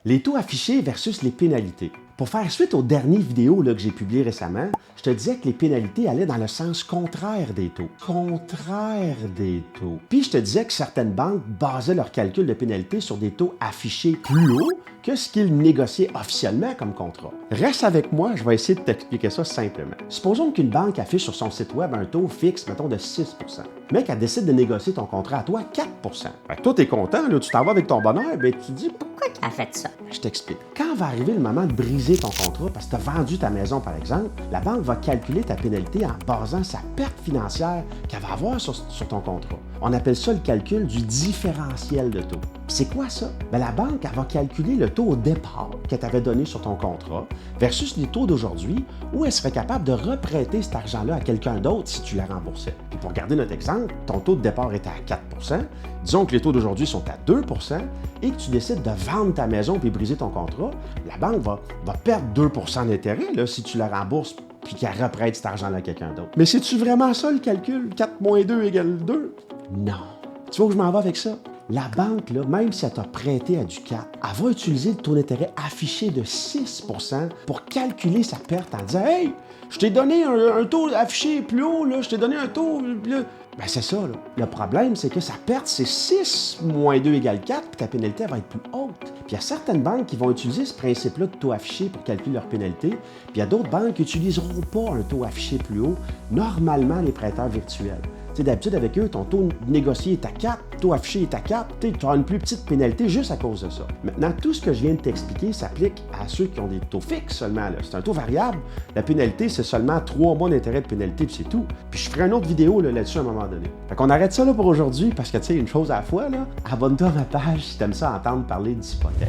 Les taux affichés versus les pénalités. Pour faire suite aux dernières vidéos que j'ai publiées récemment, je te disais que les pénalités allaient dans le sens contraire des taux. Contraire des taux. Puis je te disais que certaines banques basaient leur calcul de pénalité sur des taux affichés plus hauts que ce qu'ils négociaient officiellement comme contrat. Reste avec moi, je vais essayer de t'expliquer ça simplement. Supposons qu'une banque affiche sur son site web un taux fixe, mettons, de 6 mais qu'elle décide de négocier ton contrat à toi à 4 Fait que toi, t'es content, là, tu t'en vas avec ton bonheur, ben tu te dis « Pourquoi tu as fait ça? » Je t'explique. Quand va arriver le moment de briser ton contrat parce que tu as vendu ta maison, par exemple, la banque va calculer ta pénalité en basant sa perte financière qu'elle va avoir sur ton contrat. On appelle ça le calcul du différentiel de taux. C'est quoi ça? Bien, la banque, elle va calculer le taux au départ que tu avais donné sur ton contrat versus les taux d'aujourd'hui où elle serait capable de reprêter cet argent-là à quelqu'un d'autre si tu la remboursais. Puis pour garder notre exemple, ton taux de départ était à 4 disons que les taux d'aujourd'hui sont à 2 et que tu décides de vendre ta maison puis briser ton contrat, la banque va perdre 2 d'intérêt là, si tu la rembourses puis qu'elle reprête cet argent-là à quelqu'un d'autre. Mais c'est-tu vraiment ça le calcul? 4 moins 2 égale 2? Non. Tu vois où je m'en vais avec ça? La banque, là, même si elle t'a prêté à du 4, elle va utiliser le taux d'intérêt affiché de 6 pour calculer sa perte en disant « Hey, je t'ai donné un taux affiché plus haut, là, je t'ai donné un taux plus... » Ben c'est ça, là. Le problème, c'est que sa perte, c'est 6 moins 2 égale 4, puis ta pénalité, elle va être plus haute. Puis il y a certaines banques qui vont utiliser ce principe-là de taux affiché pour calculer leur pénalité, puis il y a d'autres banques qui n'utiliseront pas un taux affiché plus haut, normalement les prêteurs virtuels. Tu sais, d'habitude, avec eux, ton taux négocié est à 4, taux affiché est à 4, tu as une plus petite pénalité juste à cause de ça. Maintenant, tout ce que je viens de t'expliquer s'applique à ceux qui ont des taux fixes seulement. C'est un taux variable. La pénalité, c'est seulement 3 mois d'intérêt de pénalité, puis c'est tout. Puis je ferai une autre vidéo là-dessus à un moment donné. Fait qu'on arrête ça là pour aujourd'hui, parce que tu sais, une chose à la fois, là, abonne-toi à ma page si tu aimes ça entendre parler d'hypothèque.